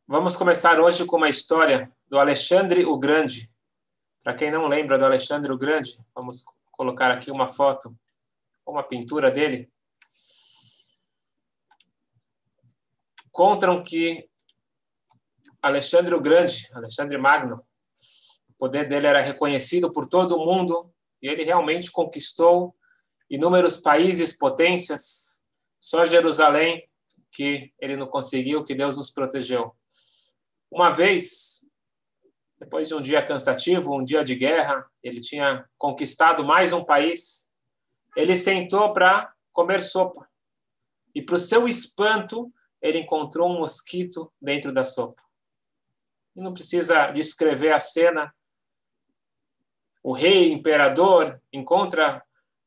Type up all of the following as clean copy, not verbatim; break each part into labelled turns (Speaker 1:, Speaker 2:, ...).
Speaker 1: Vamos começar hoje com uma história do Alexandre o Grande. Para quem não lembra do Alexandre o Grande, vamos colocar aqui uma foto, uma pintura dele. Contam que Alexandre o Grande, Alexandre Magno, o poder dele era reconhecido por todo o mundo e ele realmente conquistou inúmeros países, potências. Só Jerusalém que ele não conseguiu, que Deus nos protegeu. Uma vez, depois de um dia cansativo, um dia de guerra, ele tinha conquistado mais um país, ele sentou para comer sopa. E, para o seu espanto, ele encontrou um mosquito dentro da sopa. E não precisa descrever a cena. O rei, imperador, encontra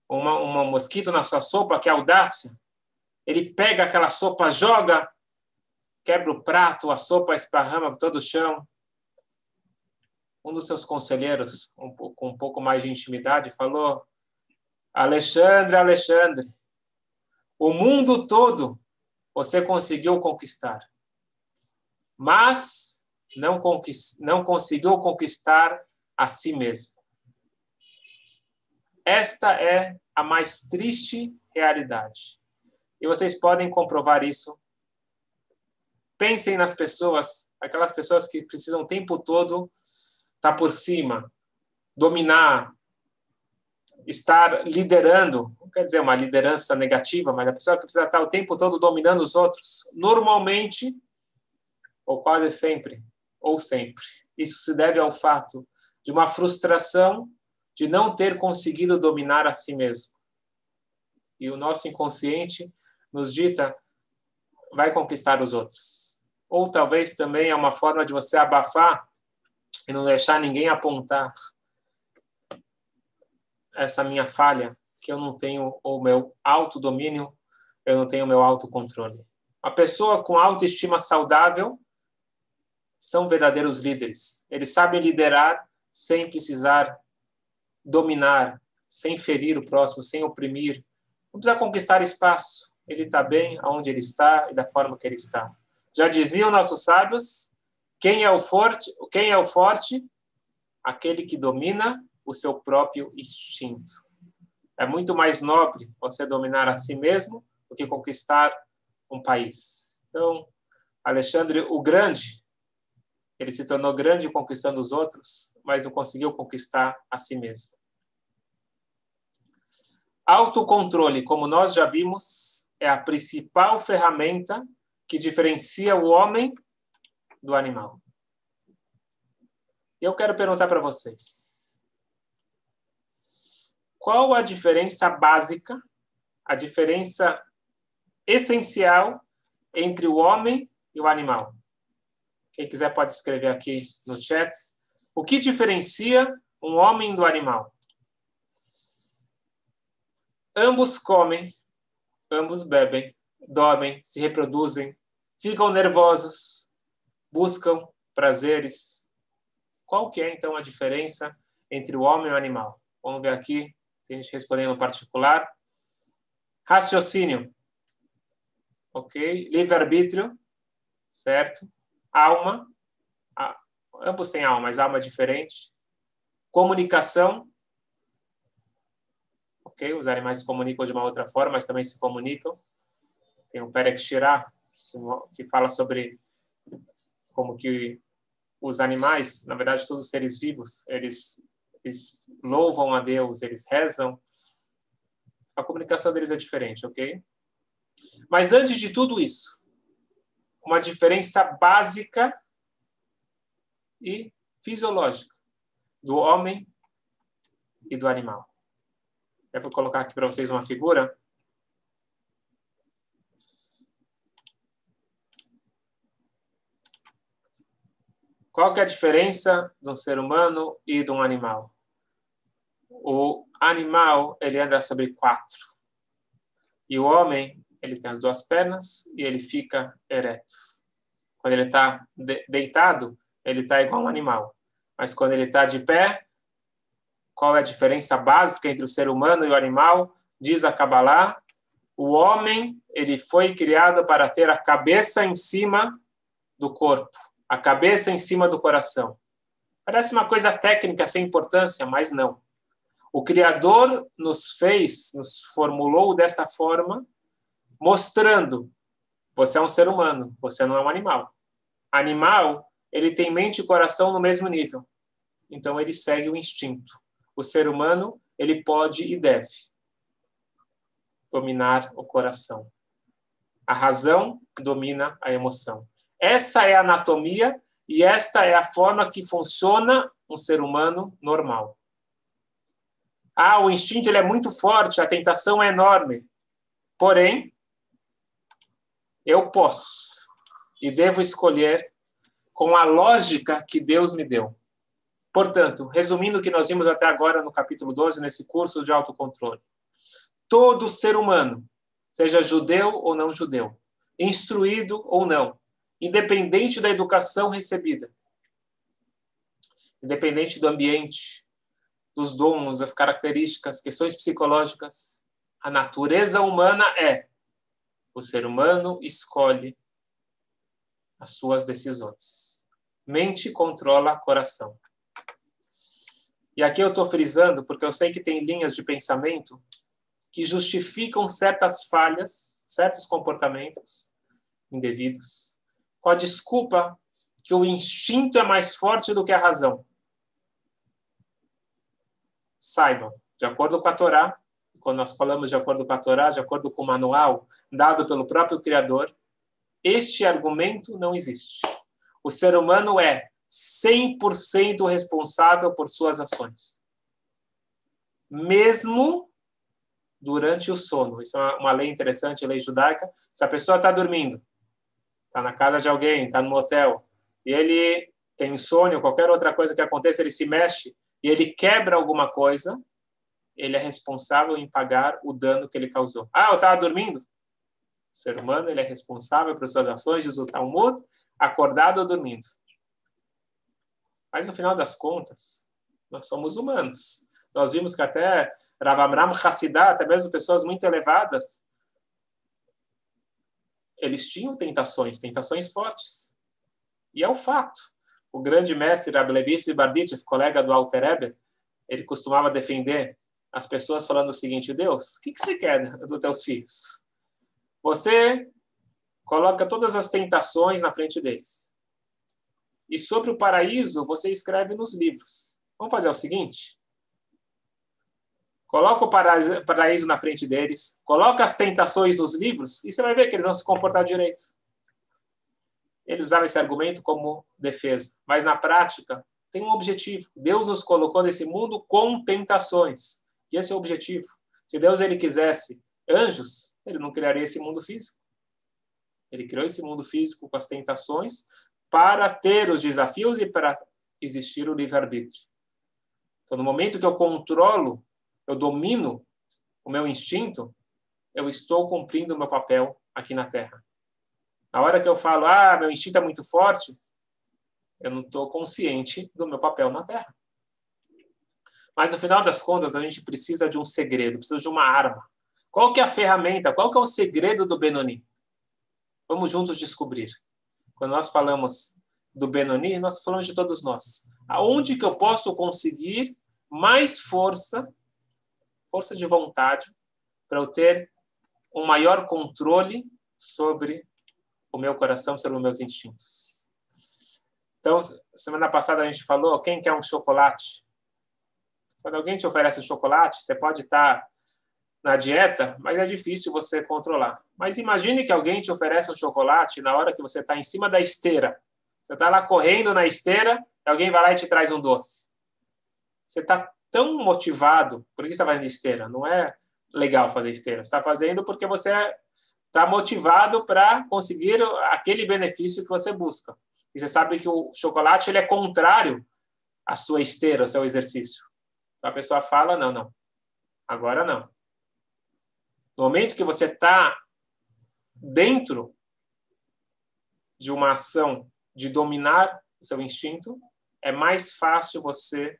Speaker 1: um mosquito na sua sopa, que audácia. Ele pega aquela sopa, joga, quebra o prato, a sopa esparrama por todo o chão. Um dos seus conselheiros, com um pouco mais de intimidade, falou: Alexandre, o mundo todo você conseguiu conquistar, mas não conseguiu conquistar a si mesmo. Esta é a mais triste realidade. E vocês podem comprovar isso. Pensem nas pessoas, aquelas pessoas que precisam o tempo todo estar por cima, dominar, estar liderando, não quer dizer uma liderança negativa, mas a pessoa que precisa estar o tempo todo dominando os outros, normalmente, ou quase sempre, ou sempre. Isso se deve ao fato de uma frustração de não ter conseguido dominar a si mesmo. E o nosso inconsciente nos dita: vai conquistar os outros. Ou talvez também é uma forma de você abafar e não deixar ninguém apontar essa minha falha, que eu não tenho o meu autodomínio, eu não tenho o meu autocontrole. A pessoa com autoestima saudável são verdadeiros líderes. Eles sabem liderar sem precisar dominar, sem ferir o próximo, sem oprimir. Não precisa conquistar espaço. Ele está bem aonde ele está e da forma que ele está. Já diziam nossos sábios: quem é o forte? Aquele que domina o seu próprio instinto. É muito mais nobre você dominar a si mesmo do que conquistar um país. Então, Alexandre o Grande, ele se tornou grande conquistando os outros, mas não conseguiu conquistar a si mesmo. Autocontrole, como nós já vimos, é a principal ferramenta que diferencia o homem do animal. E eu quero perguntar para vocês: qual a diferença básica, a diferença essencial entre o homem e o animal? Quem quiser pode escrever aqui no chat. O que diferencia um homem do animal? Ambos comem, ambos bebem, dormem, se reproduzem, ficam nervosos, buscam prazeres. Qual que é, então, a diferença entre o homem e o animal? Vamos ver aqui, tem gente respondendo no particular. Raciocínio. Ok. Livre-arbítrio. Certo. Alma. Ambos têm alma, mas alma é diferente. Comunicação. Ok. Os animais se comunicam de uma outra forma, mas também se comunicam. Tem o Perek Shirah, que fala sobre como que os animais, na verdade, todos os seres vivos, eles louvam a Deus, eles rezam. A comunicação deles é diferente, ok? Mas antes de tudo isso, uma diferença básica e fisiológica do homem e do animal. Eu vou colocar aqui para vocês uma figura. Qual que é a diferença de um ser humano e de um animal? O animal, ele anda sobre 4. E o homem, ele tem as 2 pernas e ele fica ereto. Quando ele está deitado, ele está igual a um animal. Mas quando ele está de pé, qual é a diferença básica entre o ser humano e o animal? Diz a Kabbalah: o homem, ele foi criado para ter a cabeça em cima do corpo, a cabeça em cima do coração. Parece uma coisa técnica sem importância, mas não. O Criador nos fez, nos formulou desta forma, mostrando: você é um ser humano, você não é um animal. Animal, ele tem mente e coração no mesmo nível. Então, ele segue o instinto. O ser humano, ele pode e deve dominar o coração. A razão domina a emoção. Essa é a anatomia e esta é a forma que funciona um ser humano normal. O instinto ele é muito forte, a tentação é enorme. Porém, eu posso e devo escolher com a lógica que Deus me deu. Portanto, resumindo o que nós vimos até agora no capítulo 12, nesse curso de autocontrole. Todo ser humano, seja judeu ou não judeu, instruído ou não, independente da educação recebida, independente do ambiente, dos dons, das características, questões psicológicas, a natureza humana é: o ser humano escolhe as suas decisões. Mente controla coração. E aqui eu estou frisando, porque eu sei que tem linhas de pensamento que justificam certas falhas, certos comportamentos indevidos, com a desculpa que o instinto é mais forte do que a razão. Saibam, de acordo com a Torá, quando nós falamos de acordo com a Torá, de acordo com o manual dado pelo próprio Criador, este argumento não existe. O ser humano é 100% responsável por suas ações. Mesmo durante o sono. Isso é uma lei interessante, a lei judaica. Se a pessoa está dormindo, está na casa de alguém, está no motel, e ele tem insônia, qualquer outra coisa que aconteça, ele se mexe e ele quebra alguma coisa, ele é responsável em pagar o dano que ele causou. Eu estava dormindo? O ser humano ele é responsável por suas ações, diz o Talmud, acordado ou dormindo. Mas, no final das contas, nós somos humanos. Nós vimos que até Rav Amram Hassidah, até mesmo pessoas muito elevadas, eles tinham tentações fortes. E é o fato. O grande mestre Rav Levi Sibarditchev, colega do Alter Rebbe, ele costumava defender as pessoas falando o seguinte: Deus, o que você quer dos teus filhos? Você coloca todas as tentações na frente deles. E sobre o paraíso, você escreve nos livros. Vamos fazer o seguinte? Coloca o paraíso na frente deles, coloca as tentações nos livros, e você vai ver que eles vão se comportar direito. Ele usava esse argumento como defesa. Mas, na prática, tem um objetivo. Deus nos colocou nesse mundo com tentações. E esse é o objetivo. Se Deus ele quisesse anjos, ele não criaria esse mundo físico. Ele criou esse mundo físico com as tentações para ter os desafios e para existir o livre-arbítrio. Então, no momento que eu controlo, eu domino o meu instinto, eu estou cumprindo o meu papel aqui na Terra. Na hora que eu falo, meu instinto é muito forte, eu não estou consciente do meu papel na Terra. Mas, no final das contas, a gente precisa de um segredo, precisa de uma arma. Qual que é a ferramenta? Qual que é o segredo do Benoni? Vamos juntos descobrir. Quando nós falamos do Benoni, nós falamos de todos nós. Aonde que eu posso conseguir mais força de vontade, para eu ter um maior controle sobre o meu coração, sobre os meus instintos? Então, semana passada a gente falou, quem quer um chocolate? Quando alguém te oferece um chocolate, você pode estar na dieta, mas é difícil você controlar. Mas imagine que alguém te oferece um chocolate na hora que você está em cima da esteira. Você está lá correndo na esteira, e alguém vai lá e te traz um doce. Você está tão motivado. Por que você está fazendo esteira? Não é legal fazer esteira. Você está fazendo porque você está motivado para conseguir aquele benefício que você busca. E você sabe que o chocolate ele é contrário à sua esteira, ao seu exercício. Então a pessoa fala, não. Agora não. No momento que você está dentro de uma ação de dominar o seu instinto, é mais fácil você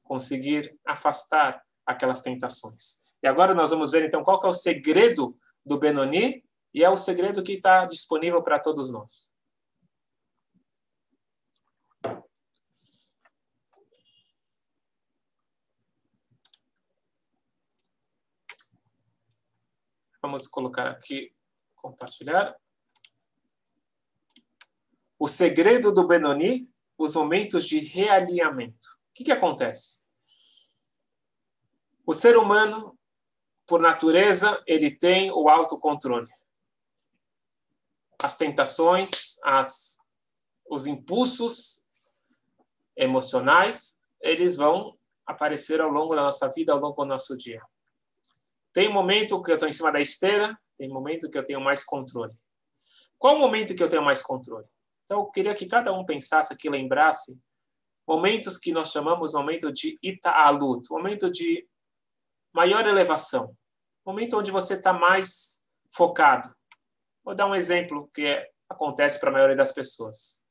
Speaker 1: conseguir afastar aquelas tentações. E agora nós vamos ver, então, qual que é o segredo do Benoni, e é o segredo que está disponível para todos nós. Vamos colocar aqui, compartilhar. O segredo do Benoni, os momentos de realinhamento. O que acontece? O ser humano, por natureza, ele tem o autocontrole. As tentações, os impulsos emocionais, eles vão aparecer ao longo da nossa vida, ao longo do nosso dia. Tem momento que eu estou em cima da esteira, tem momento que eu tenho mais controle. Qual o momento que eu tenho mais controle? Então, eu queria que cada um pensasse, que lembrasse momentos que nós chamamos de momento de ita'alut, momento de maior elevação, momento onde você está mais focado. Vou dar um exemplo que acontece para a maioria das pessoas.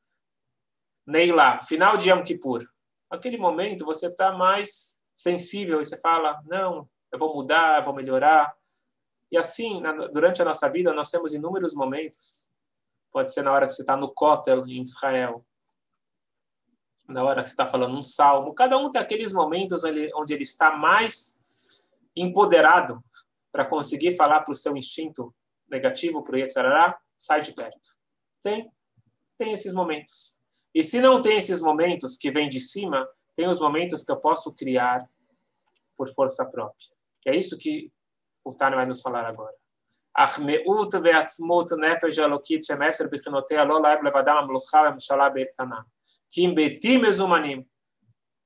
Speaker 1: Neilá, final de Yom Kippur. Naquele momento você está mais sensível e você fala, não, eu vou mudar, eu vou melhorar. E assim, durante a nossa vida, nós temos inúmeros momentos. Pode ser na hora que você está no Kotel, em Israel. Na hora que você está falando um salmo. Cada um tem aqueles momentos onde ele está mais empoderado para conseguir falar para o seu instinto negativo, para o Yetzirah, sai de perto. Tem esses momentos. E se não tem esses momentos que vêm de cima, tem os momentos que eu posso criar por força própria. E é isso que o Tânia vai nos falar agora.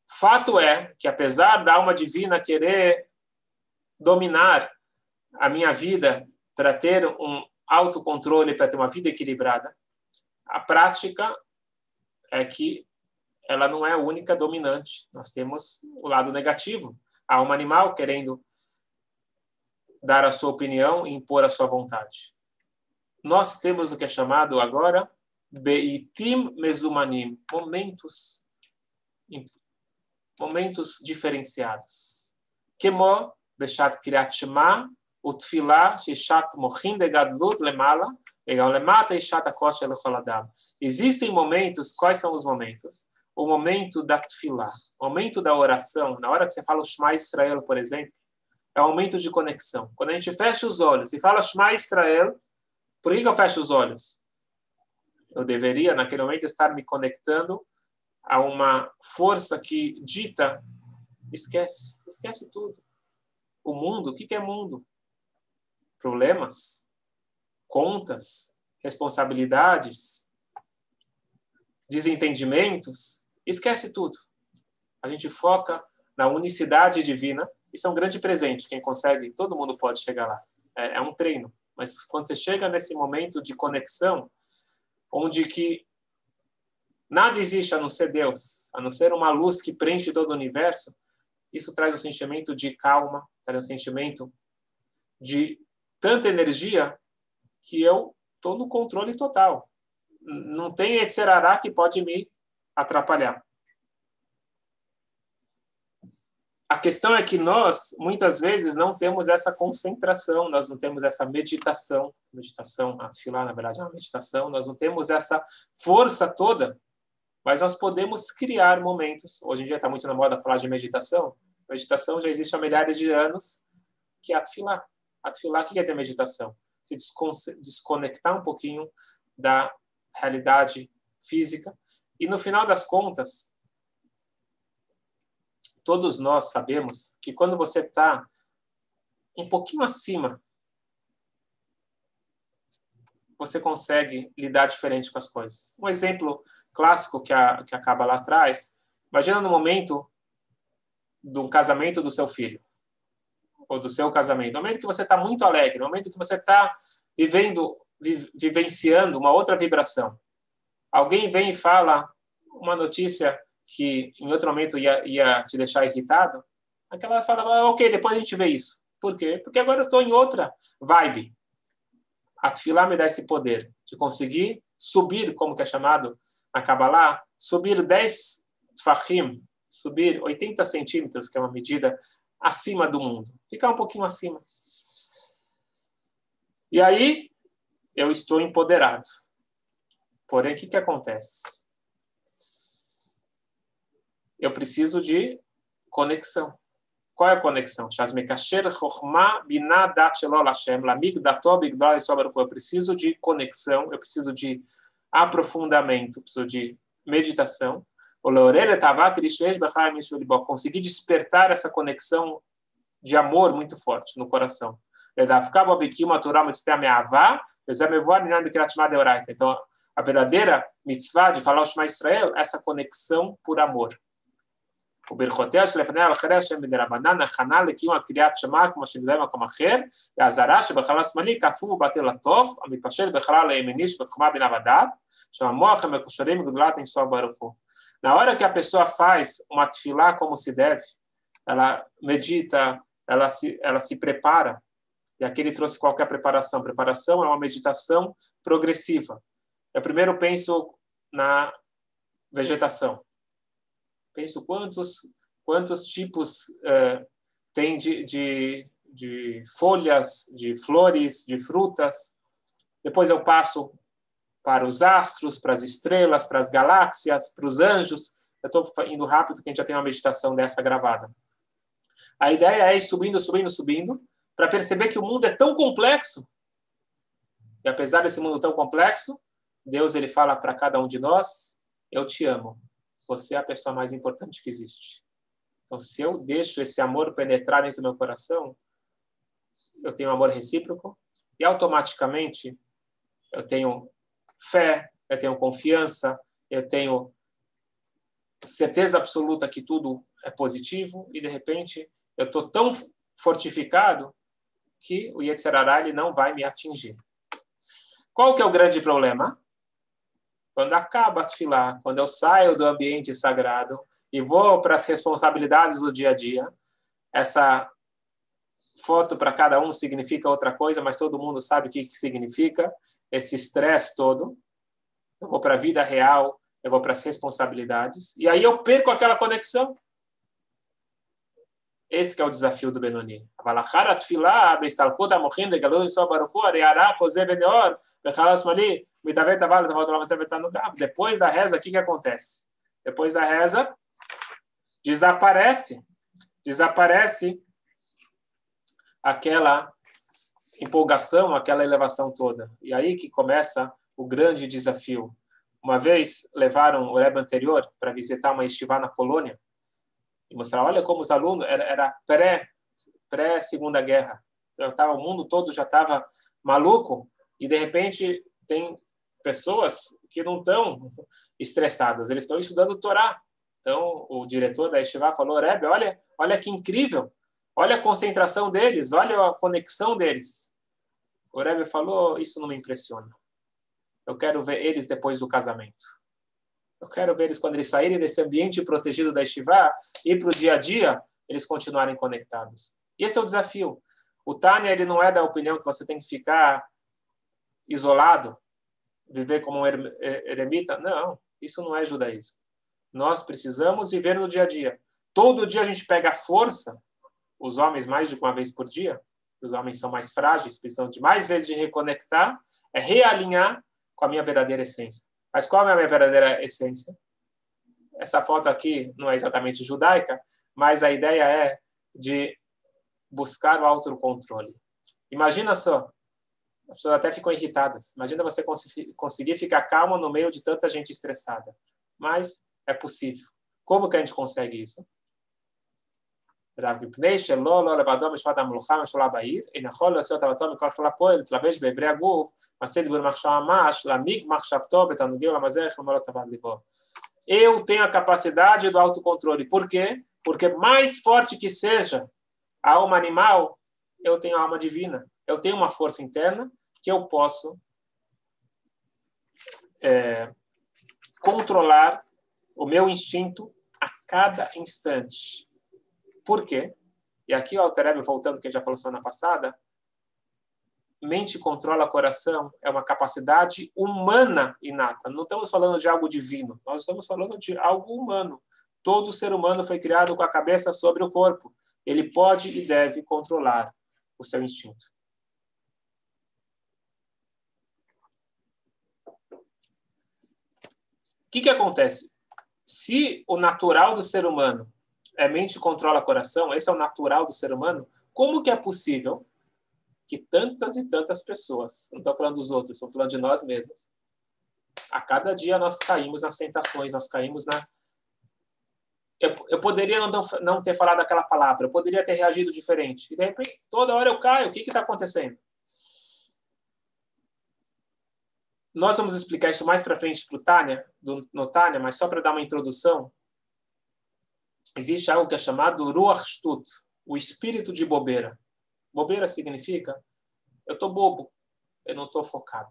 Speaker 1: Fato é que, apesar da alma divina querer dominar a minha vida para ter um autocontrole, para ter uma vida equilibrada, a prática é que ela não é a única dominante. Nós temos o lado negativo. A alma animal querendo dar a sua opinião e impor a sua vontade. Nós temos o que é chamado agora Beitim Mezumanim, momentos diferenciados. Kemo Beshat Kriyat Shema Utfilah Shishat Mochin de Gadlut Lemala Lemata Ishat Akosh Elechol Adam. Existem momentos, quais são os momentos? O momento da Tfilah, o momento da oração, na hora que você fala o Shema Israel, por exemplo, é um momento de conexão. Quando a gente fecha os olhos e fala Shema Israel, por que eu fecho os olhos? Eu deveria, naquele momento, estar me conectando a uma força que dita, esquece tudo. O mundo, o que é mundo? Problemas, contas, responsabilidades, desentendimentos, esquece tudo. A gente foca na unicidade divina. Isso é um grande presente. Quem consegue, todo mundo pode chegar lá. É um treino. Mas quando você chega nesse momento de conexão, onde que nada existe a não ser Deus, a não ser uma luz que preenche todo o universo, isso traz um sentimento de calma, traz um sentimento de tanta energia que eu estou no controle total. Não tem Yetzirah que pode me atrapalhar. A questão é que nós, muitas vezes, não temos essa concentração, nós não temos essa meditação, a tefilá, na verdade, é uma meditação, nós não temos essa força toda, mas nós podemos criar momentos. Hoje em dia está muito na moda falar de meditação. Meditação já existe há milhares de anos, que é a tefilá. A tefilá, o que quer dizer meditação? Se desconectar um pouquinho da realidade física. E, no final das contas, todos nós sabemos que quando você está um pouquinho acima, você consegue lidar diferente com as coisas. Um exemplo clássico que acaba lá atrás, imagina no momento de um casamento do seu filho, ou do seu casamento, no momento que você está muito alegre, no momento que você está vivenciando uma outra vibração. Alguém vem e fala uma notícia que em outro momento ia te deixar irritado, aquela fala, ok, depois a gente vê isso. Por quê? Porque agora eu estou em outra vibe. A tefilá me dá esse poder de conseguir subir, como que é chamado na Kabbalah, subir 10 tfachim, subir 80 centímetros, que é uma medida acima do mundo. Ficar um pouquinho acima. E aí, eu estou empoderado. Porém, o que acontece? Eu preciso de conexão. Qual é a conexão? Eu preciso de conexão, eu preciso de aprofundamento, eu preciso de meditação. Conseguir despertar essa conexão de amor muito forte no coração. Então, a verdadeira mitzvah de falar o Shema Israel é essa conexão por amor. וברכותיה שלפניה על אחריה השם בדרבנן, הכנה לקיום הקריאת שמע כמו שנראה במקום אחר, והאזהרה שבחלל השמאלי כפוף ובטל הטוב, המתפשט בחלל הימיני שבחוכמה בינה ודעת, שהמוח המקושרים בגדולת אינסוף ברוך הוא. Na hora que a pessoa faz uma tefilá como se deve, ela medita, ela se prepara, e aqui ele trouxe qualquer preparação. Preparação é uma meditação progressiva. Eu primeiro penso na vegetação. Penso quantos tipos tem de folhas, de flores, de frutas. Depois eu passo para os astros, para as estrelas, para as galáxias, para os anjos. Eu estou indo rápido, porque a gente já tem uma meditação dessa gravada. A ideia é ir subindo, subindo, subindo, para perceber que o mundo é tão complexo. E apesar desse mundo tão complexo, Deus ele fala para cada um de nós, eu te amo. Você é a pessoa mais importante que existe. Então, se eu deixo esse amor penetrar dentro do meu coração, eu tenho amor recíproco e automaticamente eu tenho fé, eu tenho confiança, eu tenho certeza absoluta que tudo é positivo e, de repente, eu estou tão fortificado que o Yetzer Hará ele não vai me atingir. Qual que é o grande problema? Quando acaba a tefilá, quando eu saio do ambiente sagrado e vou para as responsabilidades do dia a dia, essa foto para cada um significa outra coisa, mas todo mundo sabe o que significa, esse estresse todo. Eu vou para a vida real, eu vou para as responsabilidades, e aí eu perco aquela conexão. Esse que é o desafio do Benoni. Depois da reza, o que acontece? Depois da reza, desaparece aquela empolgação, aquela elevação toda. E aí que começa o grande desafio. Uma vez levaram o Rebbe anterior para visitar uma yeshiva na Polônia, e mostrar, olha como os alunos, era pré-Segunda Guerra. Então, o mundo todo já estava maluco, e de repente tem pessoas que não estão estressadas, eles estão estudando Torá. Então, o diretor da Yeshiva falou, Rebbe, olha que incrível, olha a concentração deles, olha a conexão deles. O Rebbe falou, isso não me impressiona. Eu quero ver eles depois do casamento. Eu quero ver eles, quando eles saírem desse ambiente protegido da Yeshiva, ir para o dia a dia, eles continuarem conectados. E esse é o desafio. O Tânia, ele não é da opinião que você tem que ficar isolado, viver como um eremita. Não, isso não é judaísmo. Nós precisamos viver no dia a dia. Todo dia a gente pega força, os homens mais de uma vez por dia, os homens são mais frágeis, precisam de mais vezes de reconectar, é realinhar com a minha verdadeira essência. Mas qual é a minha verdadeira essência? Essa foto aqui não é exatamente judaica, mas a ideia é de buscar o autocontrole. Imagina só, as pessoas até ficam irritadas. Imagina você conseguir ficar calmo no meio de tanta gente estressada. Mas é possível. Como que a gente consegue isso? Eu tenho a capacidade do autocontrole. Por quê? Porque mais forte que seja a alma animal, eu tenho a alma divina. Eu tenho uma força interna que eu posso controlar o meu instinto a cada instante. Por quê? E aqui o Alter Rebbe, voltando que a gente já falou semana passada, mente controla coração é uma capacidade humana inata. Não estamos falando de algo divino, nós estamos falando de algo humano. Todo ser humano foi criado com a cabeça sobre o corpo. Ele pode e deve controlar o seu instinto. O que acontece? Se o natural do ser humano é mente que controla coração, esse é o natural do ser humano, como que é possível que tantas e tantas pessoas, não estou falando dos outros, estou falando de nós mesmos, a cada dia nós caímos nas tentações, nós caímos na... Eu poderia não ter falado aquela palavra, eu poderia ter reagido diferente. E, de repente, toda hora eu caio. O que está acontecendo? Nós vamos explicar isso mais para frente pro Tânia, no Tânia, mas só para dar uma introdução. Existe algo que é chamado Ruach Shtut, o espírito de bobeira. Bobeira significa, eu estou bobo, eu não estou focado.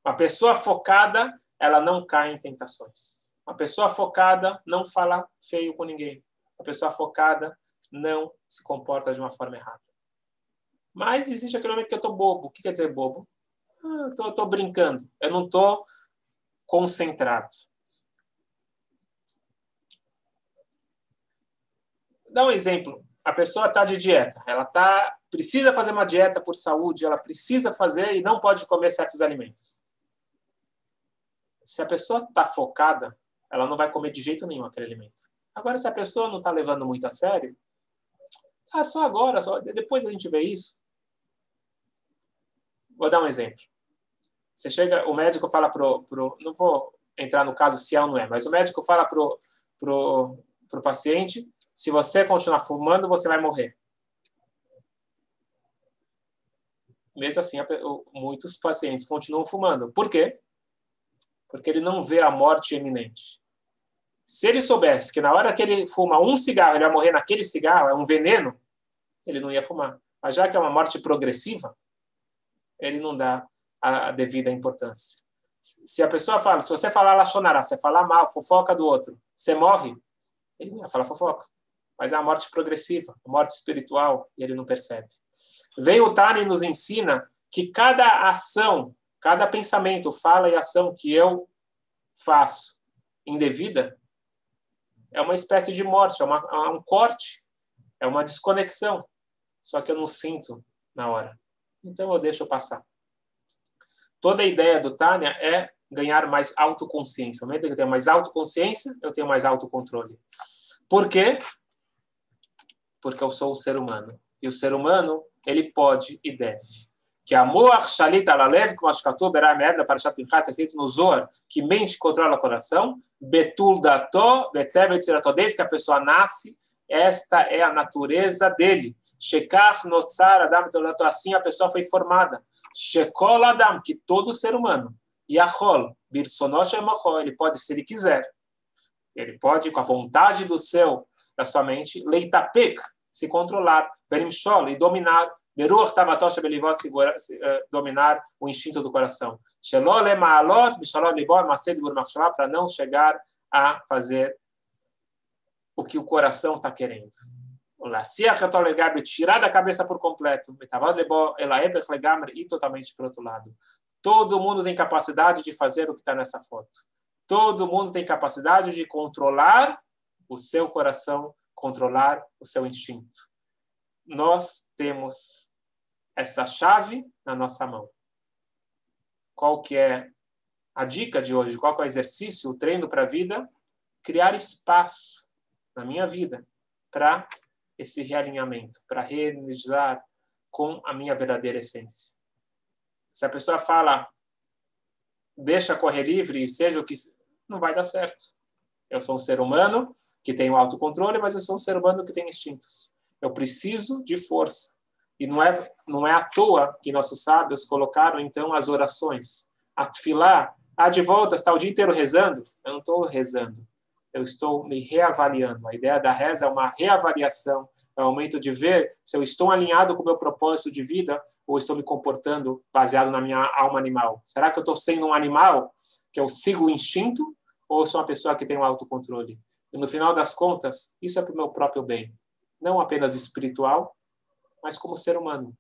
Speaker 1: Uma pessoa focada, ela não cai em tentações. Uma pessoa focada não fala feio com ninguém. Uma pessoa focada não se comporta de uma forma errada. Mas existe aquele momento que eu estou bobo. O que quer dizer bobo? Eu estou brincando. Eu não estou concentrado. Dá um exemplo. A pessoa está de dieta. Ela precisa fazer uma dieta por saúde. Ela precisa fazer e não pode comer certos alimentos. Se a pessoa está focada, ela não vai comer de jeito nenhum aquele alimento. Agora, se a pessoa não está levando muito a sério, só agora, depois a gente vê isso. Vou dar um exemplo. Você chega, o médico fala não vou entrar no caso se é ou não é, mas o médico fala pro paciente, se você continuar fumando, você vai morrer. Mesmo assim, muitos pacientes continuam fumando. Por quê? Porque ele não vê a morte iminente. Se ele soubesse que na hora que ele fuma um cigarro, ele vai morrer naquele cigarro, é um veneno, ele não ia fumar. Mas já que é uma morte progressiva, ele não dá a devida importância. Se a pessoa fala, se você falar lachonará, você falar mal, fofoca do outro, você morre, ele não ia falar fofoca. Mas é uma morte progressiva, uma morte espiritual, e ele não percebe. Vem o Tânia e nos ensina que cada ação, cada pensamento, fala e ação que eu faço indevida é uma espécie de morte, é um corte, é uma desconexão. Só que eu não sinto na hora. Então eu deixo passar. Toda a ideia do Tânia é ganhar mais autoconsciência. No momento que eu tenho mais autoconsciência, eu tenho mais autocontrole. Por quê? Porque eu sou um ser humano. E o ser humano, ele pode e deve. Que amor shalit alalev, como ashkatu berá merda para chatinchas, escrito no Zohar, que mente controla o coração, betul dato, betebet sirato, desde que a pessoa nasce, esta é a natureza dele. Shekach notzar adam tolato, assim a pessoa foi formada. Shekol adam, que todo ser humano, yachol, birsonosh emochol, ele pode, se ele quiser, ele pode, com a vontade da sua mente, leitapek, se controlar, verimshol, e dominar, dominar o instinto do coração. Para não chegar a fazer o que o coração está querendo. Tirar da cabeça por completo. E totalmente para o outro lado. Todo mundo tem capacidade de fazer o que está nessa foto. Todo mundo tem capacidade de controlar o seu coração, controlar o seu instinto. Nós temos essa chave na nossa mão. Qual que é a dica de hoje? Qual que é o exercício, o treino para a vida? Criar espaço na minha vida para esse realinhamento, para reenergizar com a minha verdadeira essência. Se a pessoa fala, deixa correr livre, seja o que... não vai dar certo. Eu sou um ser humano que tem um autocontrole, mas eu sou um ser humano que tem instintos. Eu preciso de força. E não é à toa que nossos sábios colocaram, então, as orações. A tefilá, de volta, está o dia inteiro rezando? Eu não estou rezando. Eu estou me reavaliando. A ideia da reza é uma reavaliação. É o momento de ver se eu estou alinhado com o meu propósito de vida ou estou me comportando baseado na minha alma animal. Será que eu estou sendo um animal que eu sigo o instinto ou sou uma pessoa que tem um autocontrole? E no final das contas, isso é para o meu próprio bem. Não apenas espiritual, mas como ser humano.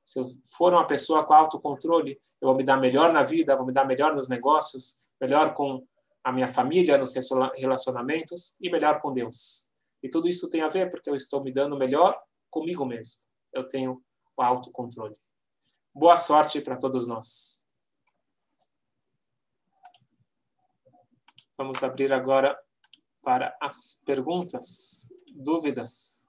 Speaker 1: Se eu for uma pessoa com autocontrole, eu vou me dar melhor na vida, vou me dar melhor nos negócios, melhor com a minha família, nos relacionamentos e melhor com Deus. E tudo isso tem a ver porque eu estou me dando melhor comigo mesmo. Eu tenho o autocontrole. Boa sorte para todos nós. Vamos abrir agora para as perguntas. Dúvidas?